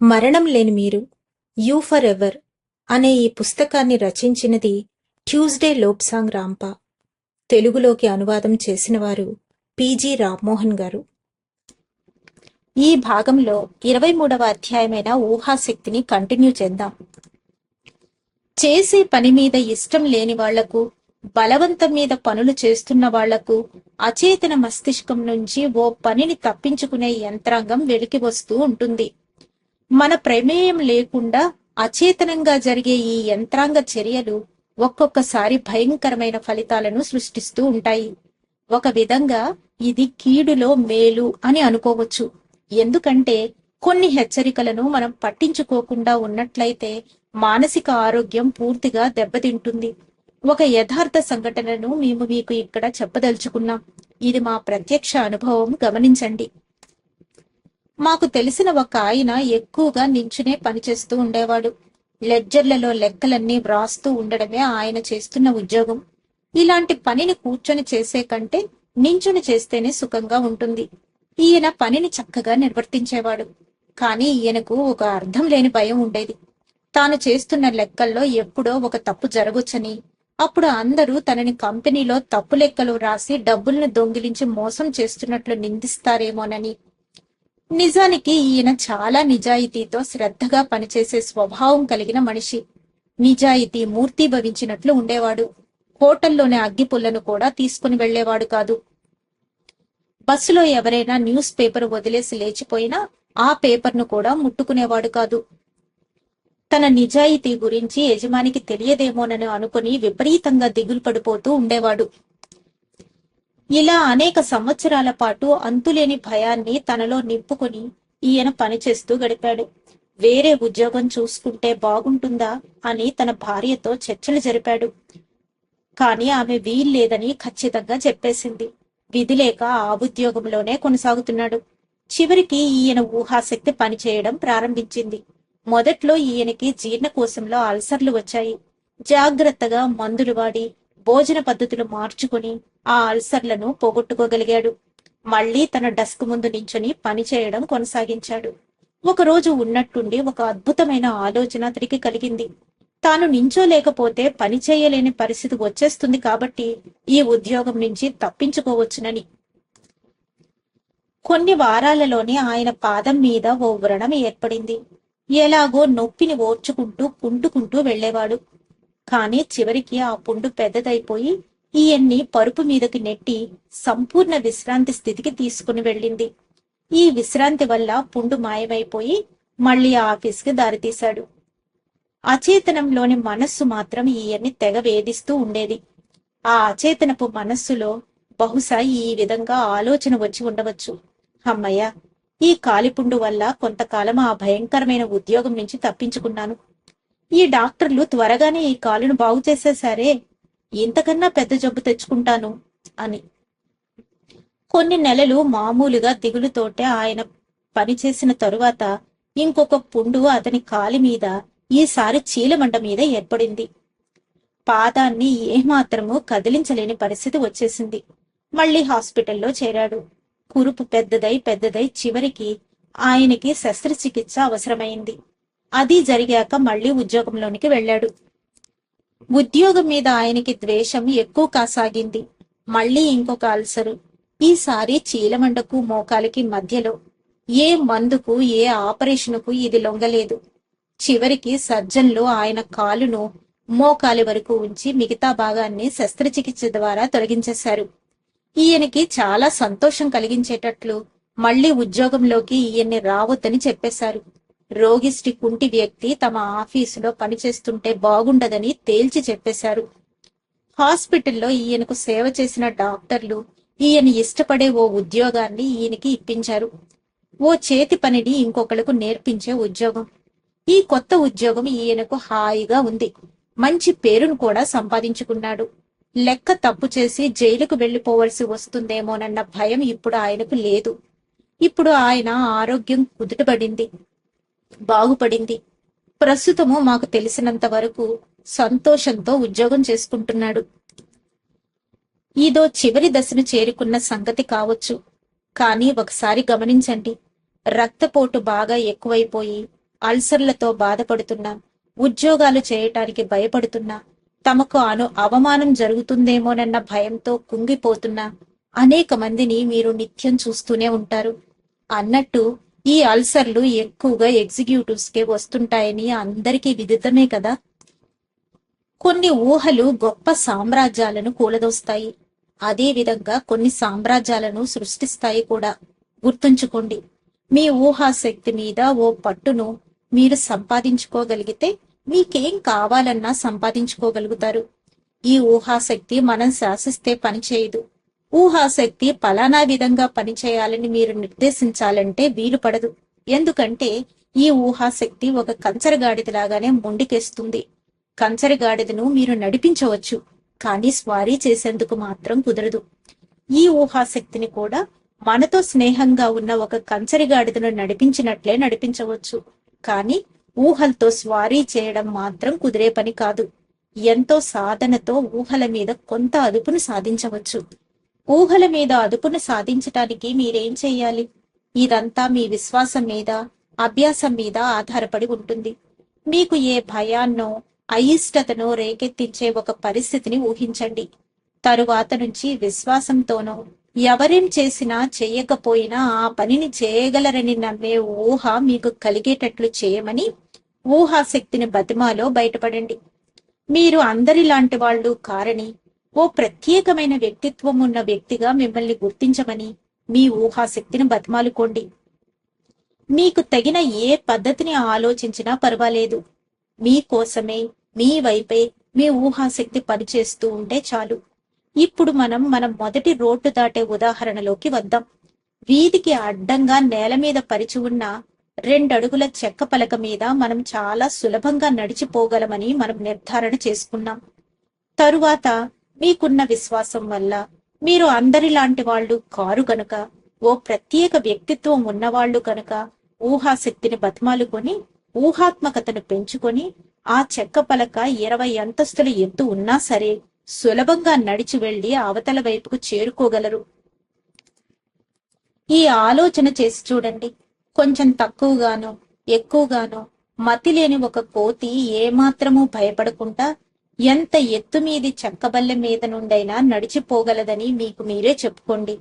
మరణం లేని మీరు, యూ ఫర్ ఎవర్ అనే ఈ పుస్తకాన్ని రచించినది ట్యూస్డే లోబ్సాంగ్ రాంపా. తెలుగులోకి అనువాదం చేసినవారు పి.జి. రామ్మోహన్ గారు. ఈ భాగంలో 23వ అధ్యాయమైన ఊహాశక్తిని కంటిన్యూ చేద్దాం. చేసే పని మీద ఇష్టం లేని వాళ్లకు, బలవంతం మీద పనులు చేస్తున్న వాళ్లకు అచేతన మస్తిష్కం నుంచి ఓ పనిని తప్పించుకునే యంత్రాంగం వెలికి వస్తూ ఉంటుంది. మన ప్రమేయం లేకుండా అచేతనంగా జరిగే ఈ యంత్రాంగ చర్యలు ఒక్కొక్కసారి భయంకరమైన ఫలితాలను సృష్టిస్తూ ఉంటాయి. ఒక విధంగా ఇది కీడులో మేలు అని అనుకోవచ్చు. ఎందుకంటే కొన్ని హెచ్చరికలను మనం పట్టించుకోకుండా ఉన్నట్లయితే మానసిక ఆరోగ్యం పూర్తిగా దెబ్బతింటుంది. ఒక యథార్థ సంఘటనను మేము మీకు ఇక్కడ చెప్పదలుచుకున్నాం. ఇది మా ప్రత్యక్ష అనుభవం, గమనించండి. మాకు తెలిసిన ఒక ఆయన ఎక్కువగా నించునే పనిచేస్తూ ఉండేవాడు. లెడ్జర్లలో లెక్కలన్నీ వ్రాస్తూ ఉండడమే ఆయన చేస్తున్న ఉద్యోగం. ఇలాంటి పనిని కూర్చొని చేసే కంటే నించుని చేస్తేనే సుఖంగా ఉంటుంది. ఈయన పనిని చక్కగా నిర్వర్తించేవాడు. కానీ ఈయనకు ఒక అర్థం లేని భయం ఉండేది. తాను చేస్తున్న లెక్కల్లో ఎప్పుడో ఒక తప్పు జరగొచ్చని, అప్పుడు అందరూ తనని కంపెనీలో తప్పు లెక్కలు రాసి డబ్బులను దొంగిలించి మోసం చేస్తున్నట్లు నిందిస్తారేమోనని. నిజానికి ఈయన చాలా నిజాయితీతో శ్రద్ధగా పనిచేసే స్వభావం కలిగిన మనిషి. నిజాయితీ మూర్తీభవించినట్లు ఉండేవాడు. హోటల్లోని అగ్గిపుల్లను కూడా తీసుకుని వెళ్లేవాడు కాదు. బస్సులో ఎవరైనా న్యూస్ పేపర్ వదిలేసి లేచిపోయినా ఆ పేపర్ను కూడా ముట్టుకునేవాడు కాదు. తన నిజాయితీ గురించి యజమానికి తెలియదేమోనని అనుకుని విపరీతంగా దిగులు పడిపోతూ ఉండేవాడు. ఇలా అనేక సంవత్సరాల పాటు అంతులేని భయాన్ని తనలో నింపుకుని ఈయన పనిచేస్తూ గడిపాడు. వేరే ఉద్యోగం చూసుకుంటే బాగుంటుందా అని తన భార్యతో చర్చలు జరిపాడు. కానీ ఆమె వీల్లేదని ఖచ్చితంగా చెప్పేసింది. విధి లేక ఆ ఉద్యోగంలోనే కొనసాగుతున్నాడు. చివరికి ఈయన ఊహాశక్తి పనిచేయడం ప్రారంభించింది. మొదట్లో ఈయనకి జీర్ణకోశంలో అల్సర్లు వచ్చాయి. జాగ్రత్తగా మందులు వాడి భోజన పద్ధతులు మార్చుకుని ఆ అల్సర్లను పోగొట్టుకోగలిగాడు. మళ్లీ తన డెస్క్ ముందు నించుని పనిచేయడం కొనసాగించాడు. ఒకరోజు ఉన్నట్టుండి ఒక అద్భుతమైన ఆలోచన అతనికి కలిగింది. తాను నించోలేకపోతే పని చేయలేని పరిస్థితి వచ్చేస్తుంది కాబట్టి ఈ ఉద్యోగం నుంచి తప్పించుకోవచ్చునని. కొన్ని వారాలలోనే ఆయన పాదం మీద ఓ వ్రణం ఏర్పడింది. ఎలాగో నొప్పిని ఓర్చుకుంటూ కుంటుకుంటూ వెళ్లేవాడు. కాని చివరికి ఆ పుండు పెద్దదైపోయి ఈయన్ని పరుపు మీదకి నెట్టి సంపూర్ణ విశ్రాంతి స్థితికి తీసుకుని వెళ్ళింది. ఈ విశ్రాంతి వల్ల పుండు మాయమైపోయి మళ్లీ ఆఫీస్కి దారితీశాడు. అచేతనంలోని మనస్సు మాత్రం ఈయన్ని తెగ వేధిస్తూ ఉండేది. ఆ అచేతనపు మనస్సులో బహుశా ఈ విధంగా ఆలోచన వచ్చి ఉండవచ్చు. అమ్మయ్య, ఈ కాలిపుండు వల్ల కొంతకాలం ఆ భయంకరమైన ఉద్యోగం నుంచి తప్పించుకున్నాను. ఈ డాక్టర్లు త్వరగానే ఈ కాలును బాగు చేసేశారే, ఇంతకన్నా పెద్ద జబ్బు తెచ్చుకుంటాను అని. కొన్ని నెలలు మామూలుగా దిగులుతోటే ఆయన పనిచేసిన తరువాత ఇంకొక పుండు అతని కాలి మీద, ఈసారి చీలమండ మీద ఏర్పడింది. పాదాన్ని ఏమాత్రమూ కదిలించలేని పరిస్థితి వచ్చేసింది. మళ్లీ హాస్పిటల్లో చేరాడు. కురుపు పెద్దదై చివరికి ఆయనకి శస్త్రచికిత్స అవసరమైంది. అది జరిగాక మళ్లీ ఉద్యోగంలోనికి వెళ్లాడు. ఉద్యోగం మీద ఆయనకి ద్వేషం ఎక్కువ కాసాగింది. మళ్లీ ఇంకొక అల్సరు. ఈసారి చీలమండకు మోకాలికి మధ్యలో. ఏ మందుకు, ఏ ఆపరేషన్కు ఇది లొంగలేదు. చివరికి సర్జన్లు ఆయన కాలును మోకాలి వరకు ఉంచి మిగతా భాగాన్ని శస్త్రచికిత్స ద్వారా తొలగించేశారు. ఈయనకి చాలా సంతోషం కలిగించేటట్లు మళ్లీ ఉద్యోగంలోకి ఈయన్ని రావద్దని చెప్పేశారు. రోగిష్టి కుంటి వ్యక్తి తమ ఆఫీసులో పనిచేస్తుంటే బాగుండదని తేల్చి చెప్పేశారు. హాస్పిటల్లో ఈయనకు సేవ చేసిన డాక్టర్లు ఈయన ఇష్టపడే ఓ ఉద్యోగాన్ని ఈయనకి ఇప్పించారు. ఓ చేతి పనిని ఇంకొకళ్లకు నేర్పించే ఉద్యోగం. ఈ కొత్త ఉద్యోగం ఈయనకు హాయిగా ఉంది. మంచి పేరును కూడా సంపాదించుకున్నాడు. లెక్క తప్పు చేసి జైలుకు వెళ్లిపోవలసి వస్తుందేమోనన్న భయం ఇప్పుడు ఆయనకు లేదు. ఇప్పుడు ఆయన ఆరోగ్యం కుదుటపడింది, బాగుపడింది. ప్రస్తుతము మాకు తెలిసినంత వరకు సంతోషంతో ఉద్యోగం చేసుకుంటున్నాడు. ఇదో చివరి దశను చేరుకున్న సంగతి కావచ్చు. కానీ ఒకసారి గమనించండి, రక్తపోటు బాగా ఎక్కువైపోయి అల్సర్లతో బాధపడుతున్నా, ఉద్యోగాలు చేయటానికి భయపడుతున్నా, తమకు అవమానం జరుగుతుందేమోనన్న భయంతో కుంగిపోతున్నా అనేక మందిని మీరు నిత్యం చూస్తూనే ఉంటారు. అన్నట్టు ఈ అల్సర్లు ఎక్కువగా ఎగ్జిక్యూటివ్స్ కే వస్తుంటాయని అందరికీ విదితమే కదా. కొన్ని ఊహలు గొప్ప సామ్రాజ్యాలను కూలదోస్తాయి. అదే విధంగా కొన్ని సామ్రాజ్యాలను సృష్టిస్తాయి కూడా. గుర్తుంచుకోండి, మీ ఊహాశక్తి మీద ఓ పట్టును మీరు సంపాదించుకోగలిగితే మీకేం కావాలన్నా సంపాదించుకోగలుగుతారు. ఈ ఊహాశక్తి మనం శాసిస్తే పనిచేయదు. ఊహాశక్తి పలానా విధంగా పనిచేయాలని మీరు నిర్దేశించాలంటే వీలు పడదు. ఎందుకంటే ఈ ఊహాశక్తి ఒక కంచరగాడిదలాగానే మొండికేస్తుంది. కంచరగాడిదను మీరు నడిపించవచ్చు, కానీ స్వారీ చేసేందుకు మాత్రం కుదరదు. ఈ ఊహాశక్తిని కూడా మనతో స్నేహంగా ఉన్న ఒక కంచరిగాడిదను నడిపించినట్లే నడిపించవచ్చు, కానీ ఊహలతో స్వారీ చేయడం మాత్రం కుదిరే పని కాదు. ఎంతో సాధనతో ఊహల మీద కొంత అదుపును సాధించవచ్చు. ఊహల మీద అదుపును సాధించటానికి మీరేం చెయ్యాలి? ఇదంతా మీ విశ్వాసం మీద, అభ్యాసం మీద ఆధారపడి ఉంటుంది. మీకు ఏ భయాన్నో అయిష్టతను రేకెత్తించే ఒక పరిస్థితిని ఊహించండి. తరువాత నుంచి విశ్వాసంతోనో ఎవరేం చేసినా చెయ్యకపోయినా ఆ పనిని చేయగలరని నమ్మే ఊహ మీకు కలిగేటట్లు చేయమని ఊహాశక్తిని బతిమాలో బయటపడండి. మీరు అందరిలాంటి వాళ్ళు కారని, ఓ ప్రత్యేకమైన వ్యక్తిత్వం ఉన్న వ్యక్తిగా మిమ్మల్ని గుర్తించమని మీ ఊహాశక్తిని బతిమాలుకోండి. మీకు తగిన ఏ పద్ధతిని ఆలోచించినా పర్వాలేదు. మీకోసమే, మీ వైపే మీ ఊహాశక్తి పనిచేస్తూ ఉంటే చాలు. ఇప్పుడు మన మొదటి రోడ్డు దాటే ఉదాహరణలోకి వద్దాం. వీధికి అడ్డంగా నేల మీద పరిచి ఉన్న 2 అడుగుల చెక్క పలక మీద మనం చాలా సులభంగా నడిచిపోగలమని మనం నిర్ధారణ చేసుకున్నాం. తరువాత మీకున్న విశ్వాసం వల్ల మీరు అందరిలాంటి వాళ్ళు కారు గనుక, ఓ ప్రత్యేక వ్యక్తిత్వం ఉన్నవాళ్లు కనుక ఊహాశక్తిని బతిమాలుకొని ఊహాత్మకతను పెంచుకొని ఆ చెక్క పలక 20 అంతస్తుల ఎత్తు ఉన్నా సరే సులభంగా నడిచి వెళ్లి అవతల వైపుకు చేరుకోగలరు. ఈ ఆలోచన చేసి చూడండి. కొంచెం తక్కువగానో ఎక్కువగానో మతి లేని ఒక కోతి ఏమాత్రమూ భయపడకుండా ఎంత ఎత్తు మీది చెక్కబల్లె మీద నుండైనా నడిచిపోగలదని మీకు మీరే చెప్పుకోండి.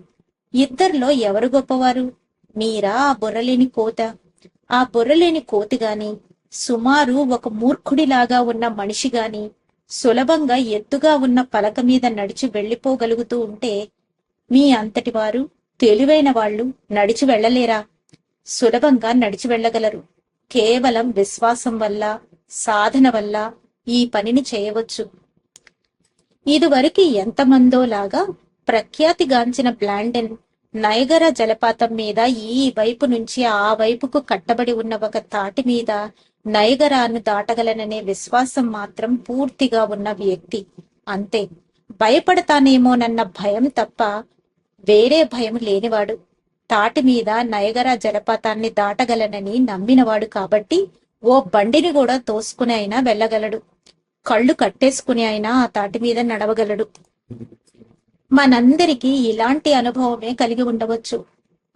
ఇద్దరిలో ఎవరు గొప్పవారు? మీరా, ఆ బుర్రలేని కోత? ఆ బుర్రలేని కోతి గాని, సుమారు ఒక మూర్ఖుడిలాగా ఉన్న మనిషి గాని సులభంగా ఎత్తుగా ఉన్న పలక మీద నడిచి వెళ్లిపోగలుగుతూ ఉంటే మీ అంతటి వారు, తెలివైన వాళ్ళు నడిచి వెళ్లలేరా? సులభంగా నడిచి వెళ్లగలరు. కేవలం విశ్వాసం వల్ల, సాధన వల్ల ఈ పనిని చేయవచ్చు. ఇదివరకు ఎంతమందోలాగా ప్రఖ్యాతిగాంచిన బ్లాండెన్ నయగరా జలపాతం మీద ఈ వైపు నుంచి ఆ వైపుకు కట్టబడి ఉన్న ఒక తాటి మీద నయగరాను దాటగలననే విశ్వాసం మాత్రం పూర్తిగా ఉన్న వ్యక్తి. అంతే. భయపడతానేమోనన్న భయం తప్ప వేరే భయం లేనివాడు. తాటి మీద నయగరా జలపాతాన్ని దాటగలనని నమ్మినవాడు కాబట్టి ఓ బండిని కూడా తోసుకుని అయినా వెళ్ళగలడు. కళ్ళు కట్టేసుకుని అయినా ఆ తాటి మీద నడవగలడు. మనందరికీ ఇలాంటి అనుభవమే కలిగి ఉండవచ్చు.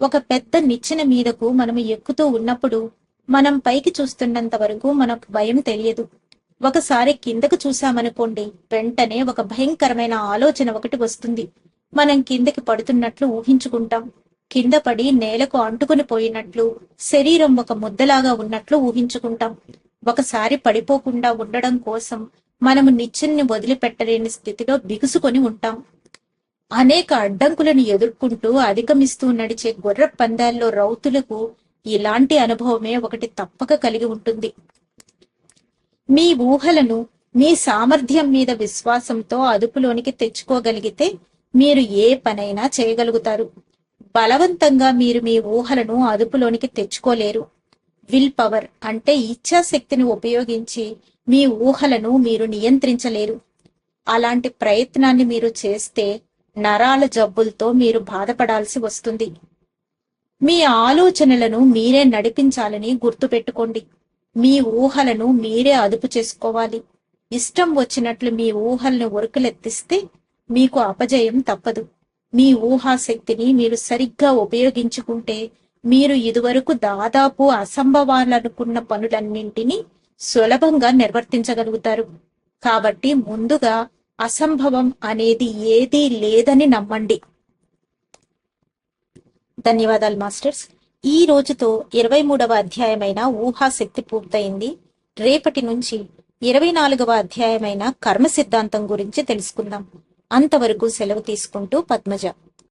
ఒక పెద్ద నిచ్చెన మీదకు మనము ఎక్కుతూ ఉన్నప్పుడు మనం పైకి చూస్తున్నంత వరకు మనకు భయం తెలియదు. ఒకసారి కిందకు చూశామనుకోండి, వెంటనే ఒక భయంకరమైన ఆలోచన ఒకటి వస్తుంది. మనం కిందకి పడుతున్నట్లు ఊహించుకుంటాం. కింద పడి నేలకు అంటుకుని పోయినట్లు, శరీరం ఒక ముద్దలాగా ఉన్నట్లు ఊహించుకుంటాం. ఒకసారి పడిపోకుండా ఉండడం కోసం మనము నిచ్చెన్ని వదిలిపెట్టలేని స్థితిలో బిగుసుకొని ఉంటాం. అనేక అడ్డంకులను ఎదుర్కొంటూ అధిగమిస్తూ నడిచే గుర్ర పందాల్లో రౌతులకు ఇలాంటి అనుభవమే ఒకటి తప్పక కలిగి ఉంటుంది. మీ ఊహలను మీ సామర్థ్యం మీద విశ్వాసంతో అదుపులోనికి తెచ్చుకోగలిగితే మీరు ఏ పనైనా చేయగలుగుతారు. బలవంతంగా మీరు మీ ఊహలను అదుపులోనికి తెచ్చుకోలేరు. విల్ పవర్ అంటే ఇచ్ఛాశక్తిని ఉపయోగించి మీ ఊహలను మీరు నియంత్రించలేరు. అలాంటి ప్రయత్నాన్ని మీరు చేస్తే నరాల జబ్బులతో మీరు బాధపడాల్సి వస్తుంది. మీ ఆలోచనలను మీరే నడిపించాలని గుర్తుపెట్టుకోండి. మీ ఊహలను మీరే అదుపు చేసుకోవాలి. ఇష్టం వచ్చినట్లు మీ ఊహలను ఉరుకులెత్తిస్తే మీకు అపజయం తప్పదు. మీ ఊహాశక్తిని మీరు సరిగ్గా ఉపయోగించుకుంటే మీరు ఇదివరకు దాదాపు అసంభవాలనుకున్న పనులన్నింటినీ సులభంగా నిర్వర్తించగలుగుతారు. కాబట్టి ముందుగా అసంభవం అనేది ఏదీ లేదని నమ్మండి. ధన్యవాదాలు మాస్టర్స్. ఈ రోజుతో 23వ అధ్యాయమైన ఊహాశక్తి పూర్తయింది. రేపటి నుంచి 24వ అధ్యాయమైన కర్మ సిద్ధాంతం గురించి తెలుసుకుందాం. అంతవరకు సెలవు తీసుకుంటూ పద్మజ.